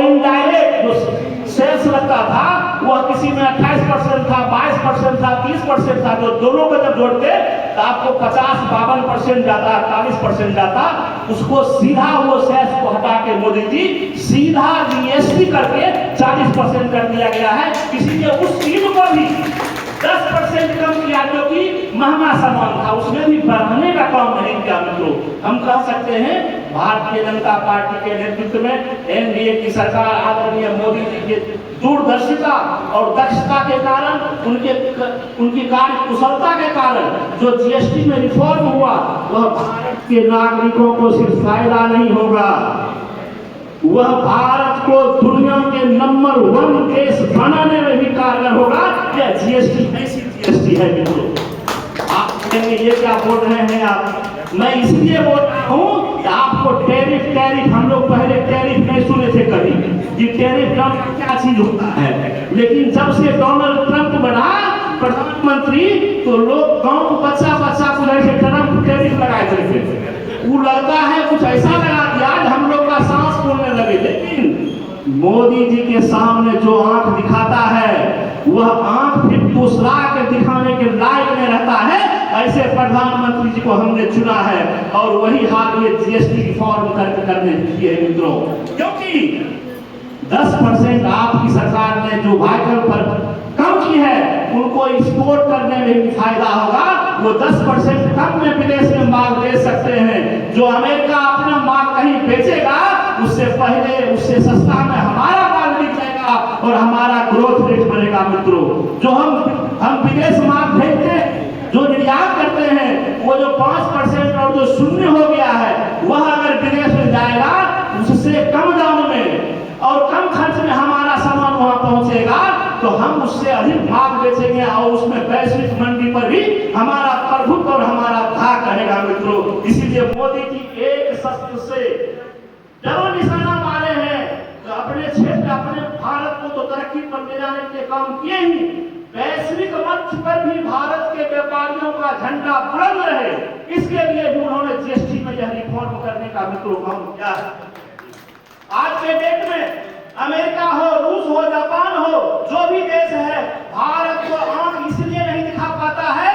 और इनडायरेक्ट जो सेल्स लगता था वह किसी में 28% था, 22% था, 30% था। जो दोनों को जब जोड़ते तो आपको 50-52% जाता, 48% जाता। उसको सीधा वो सेल्स को हटा के मोदी जी सीधा जीएसटी करके 40% कर दिया गया है। इसीलिए उस चीज को भी 10% कम किया, जो कि महंगा सामान था, उसमें भी बढ़ाने का काम नहीं किया। मित्रों, हम कह सकते हैं भारतीय जनता पार्टी के नेतृत्व में एनडीए की सरकार आदरणीय मोदी जी के दूरदर्शिता और दक्षता के कारण, उनकी कार्य कुशलता के कारण जो जीएसटी में रिफॉर्म हुआ वह भारत के नागरिकों को सिर्फ फायदा नहीं होगा, वह भारत को दुनिया के नंबर 1 देश बनाने में भी कारगर होगा। यह जीएसटी ऐसी जीएसटी है। मित्रों, आप कहेंगे ये क्या बोल रहे हैं आप? मैं इसलिए बोल रहा हूँ कि आपको टैरिफ हम लोग पहले टैरिफ नहीं सुने थे कभी कि टैरिफ क्या चीज होता है। लेकिन जब से डोनाल्ड ट्रंप बना प्रधानमंत्री तो लोग गांव बच्चा को ऐसे ट्रंप टैरिफ लगाए थे। वो लगता है कुछ ऐसा लगा दिया हम लोग का सांस फूलने लगे। लेकिन मोदी जी के सामने जो आंख दिखाता है वह आंख फिर दूसरा के दिखाने के लायक नहीं रहता है। ऐसे प्रधानमंत्री जी को हमने चुना है और वही हाल ये जीएसटी रिफॉर्म करने की है। मित्रों, क्योंकि 10% आपकी सरकार ने जो वाइकल पर कम की है उनको एक्सपोर्ट करने में भी फायदा होगा। वो 10% कम में विदेश में माल बेच सकते हैं। जो अमेरिका अपना माल कहीं बेचेगा उससे पहले उससे सस्ता में हमारा माल बिक जाएगा और हमारा ग्रोथ रेट बढ़ेगा। मित्रों, जो हम विदेश माल भेजते हैं, जो निर्यात करते हैं, वो जो 5% और जो शून्य हो गया है वह अगर विदेश में जाएगा उससे कम दाम में और कम खर्च में हमारा सामान वहां पहुंचेगा तो हम उससे अधिक भाग बेचेंगे और उसमें वैश्विक मंडी पर भी हमारा प्रभुत्व और हमारा धाक रहेगा। मित्रों, इसीलिए मोदी जी एक शस्त्र से डबल निशाना मारे हैं। तो अपने क्षेत्र, अपने भारत को तो तरक्की पर ले जाने के काम किए ही, वैश्विक मंच पर भी भारत के व्यापारियों का झंडा बुलंद रहे, इसके लिए भी उन्होंने जीएसटी में यह रिफॉर्म करने का मित्रों काम किया है। आज के डेट में अमेरिका हो, रूस हो, जापान हो, जो भी देश है, भारत को आंख इसलिए नहीं दिखा पाता है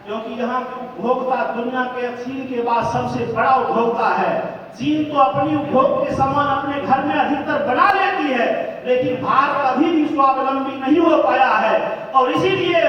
क्योंकि यहाँ के उपभोक्ता दुनिया के चीन के बाद सबसे बड़ा उपभोक्ता है। चीन तो अपनी उपभोग के सामान अपने घर में अधिकतर बना लेती है, लेकिन भारत अभी भी स्वावलंबी नहीं हो पाया है। और इसीलिए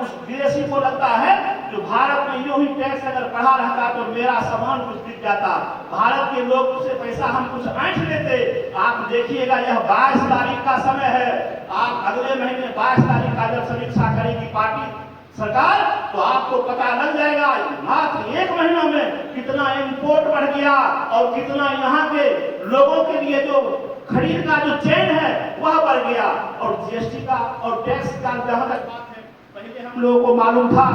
उस विदेशी को लगता है जो भारत में यूं ही टैक्स अगर बढ़ा रहता तो मेरा सामान कुछ बिक जाता, भारत के लोग से पैसा हम कुछ ऐंठ लेते। आप देखिएगा यह 22 तारीख का समय है, आप अगले महीने 22 तारीख का जब समीक्षा करेगी पार्टी सरकार तो आपको पता लग जाएगा मात्र 1 महीना में कितना इंपोर्ट बढ़ गया और कितना यहाँ के लोगों के लिए जो खरीद का जो चेन है वह बढ़ गया। और जीएसटी का और टैक्स का जहां तक बात है, पहले हम लोगों को मालूम था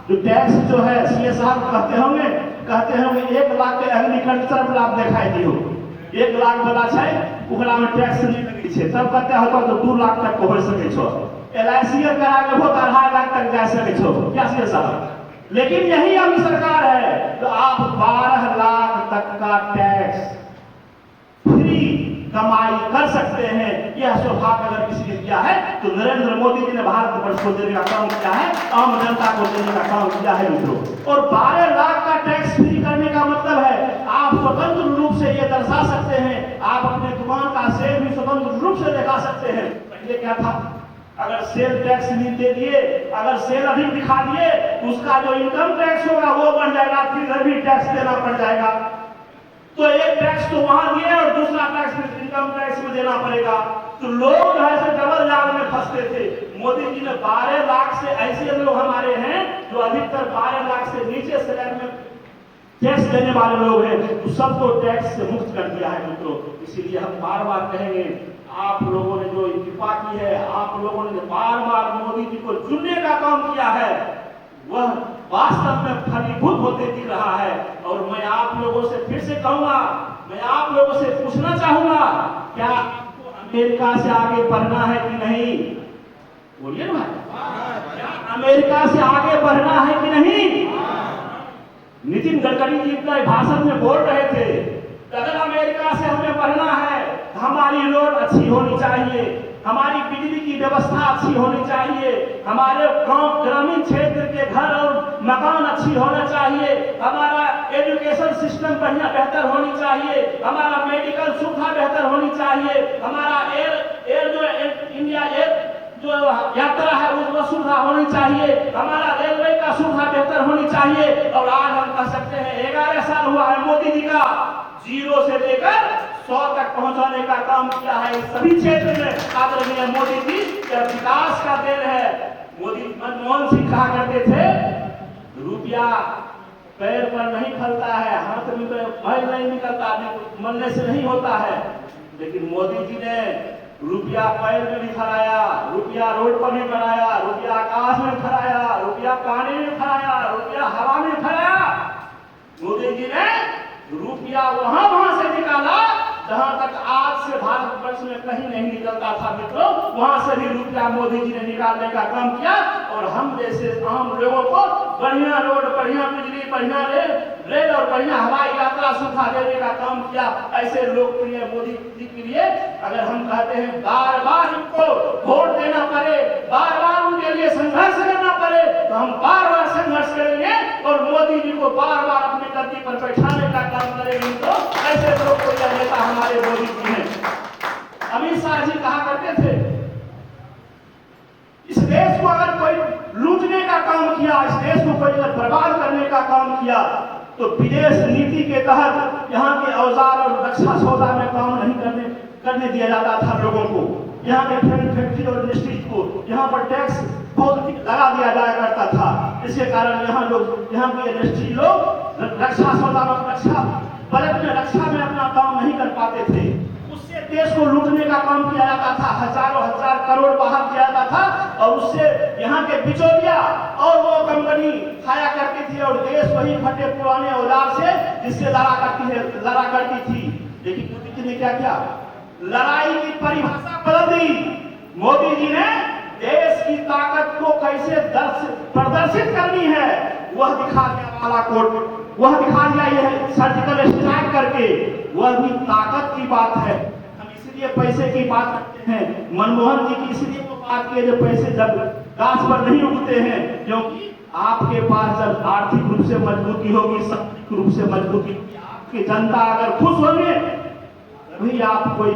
जो टैक्स जो है सीए साहब कहते होंगे 1 लाख के एग्रीकल्चर पर आप दिखाई दियो 1 लाख वाला है ओकरा में टैक्स नहीं लगी है, तब कहते होता तो 2 लाख तक हो सके छो, LIC करा के हो 2.5 लाख तक जा सके छो, क्या सीए साहब। लेकिन यही अभी सरकार है तो आप 12 लाख तक का टैक्स फ्री कमाई कर सकते हैं। यह सौभाग्य अगर किसी ने किया है तो नरेंद्र मोदी जी ने भारत वर्ष को देने का काम किया है, आम जनता को देने का काम किया है। मित्रों, और 12 लाख का टैक्स फ्री करने का मतलब है आप स्वतंत्र रूप से ये दर्शा सकते हैं, आप अपने दुकान का सेल भी स्वतंत्र रूप से दिखा सकते हैं। पहले क्या था, अगर सेल टैक्स नहीं दे दिए, अगर सेल अधिक दिखा दिए तो उसका जो इनकम टैक्स होगा वो बढ़ जाएगा, फिर भी टैक्स देना पड़ जाएगा। तो एक टैक्स तो वहां दिए और दूसरा टैक्स इनकम टैक्स में देना पड़ेगा। तो लोग ऐसे डबल जाल में फंसते थे। मोदी जी ने 12 लाख से ऐसे लोग हमारे हैं जो अधिकतर 12 लाख से नीचे शहर में टैक्स देने वाले लोग हैं, तो सबको टैक्स से मुक्त कर दिया है। मित्रों, इसीलिए हम बार बार कहेंगे आप लोगों ने जो कृपा की है, आप लोगों ने बार बार मोदी जी को चुनने का काम किया है, वह वास्तव में फलीभूत होते दिख रहा है। और मैं आप लोगों से फिर से कहूंगा, मैं आप लोगों से पूछना चाहूंगा, क्या आपको अमेरिका से आगे बढ़ना है कि नहीं? बोलिए ना, क्या अमेरिका से आगे बढ़ना है कि नहीं? नितिन गडकरी जी अपने भाषण में बोल रहे थे अगर अमेरिका से हमें बढ़ना है, हमारी रोड अच्छी होनी चाहिए, हमारी बिजली की व्यवस्था अच्छी होनी चाहिए, हमारे गांव ग्रामीण क्षेत्र के घर और मकान अच्छी होना चाहिए, हमारा एजुकेशन सिस्टम बढ़िया बेहतर होनी चाहिए, हमारा मेडिकल सुविधा बेहतर होनी चाहिए, हमारा एयर जो इंडिया एयर जो यात्रा है वो सुविधा होनी चाहिए, हमारा रेलवे का सुविधा बेहतर होनी चाहिए। और आज हम कह सकते हैं 11 साल हुआ है मोदी जी का 0 से लेकर 100 तक पहुंचाने का काम किया है इस सभी क्षेत्र में। आदरणीय मोदी जी का विकास का देन है। मोदी मनमोहन सिंह कहा करते थे रुपया पैर पर नहीं फलता है, हाथ में मैल नहीं निकलता, मरने से नहीं होता है, लेकिन मोदी जी ने रुपया पैर में भी फैलाया, रुपया रोड पर भी बनाया, रुपया आकाश में फैलाया, रुपया पानी में फैलाया, रुपया हवा में फैलाया। मोदी जी ने रुपया वहां से निकाला जहां तक आज से भारतवर्ष में कहीं नहीं निकलता था मित्रों, वहां से भी रुपया मोदी जी ने निकालने का काम किया। और हम जैसे आम लोगों को बढ़िया रोड, बढ़िया बिजली, बढ़िया रेल और बढ़िया हवाई यात्रा सुविधा देने का काम किया। ऐसे लोकप्रिय मोदी जी के लिए अगर हम कहते हैं बार बार इनको वोट देना पड़े, बार बार उनके लिए संघर्ष करना पड़े, तो हम बार बार संघर्ष करेंगे और मोदी जी को बार बार अपनी गद्दी पर बैठाने का काम करेंगे। तो ऐसे लोकप्रिय नेता हमारे मोदी जी हैं। अमित शाह जी कहा करते थे इस देश को अगर कोई लूटने का काम किया, इस देश को कोई अगर बर्बाद करने का काम किया, तो विदेश नीति के तहत यहाँ के औजार और रक्षा सौदा में काम नहीं करने दिया जाता था लोगों को। यहाँ के फैक्ट्री और इंडस्ट्रीज को यहाँ पर टैक्स बहुत लगा दिया जाया करता था। इसके कारण यहाँ के इंडस्ट्री लोग रक्षा सौदा में, बजट में रक्षा में अपना काम नहीं कर पाते थे। उससे देश को लूटने का काम किया जाता था, हजारों हजार करोड़ बाहर किया जाता था और उससे यहाँ के बिचौलिया और वो कंपनी खाया करती थी और देश वही फटे पुराने औजार से जिससे लड़ा करती थी। लेकिन मोदी जी ने क्या किया? लड़ाई की परिभाषा बदल दी। मोदी जी ने देश की ताकत को कैसे प्रदर्शित करनी है वह दिखा दिया बालाकोट, वह दिखा दिया यह सर्जिकल स्ट्राइक करके, वह भी ताकत की बात है। हम इसलिए पैसे की बात करते हैं, मनमोहन जी की इसलिए वो बात किए जो पैसे जब गाछ पर नहीं उगते हैं, क्योंकि आपके पास जब आर्थिक रूप से मजबूती होगी, सामाजिक रूप से मजबूती होगी, आपकी जनता अगर खुश होगी तभी आप कोई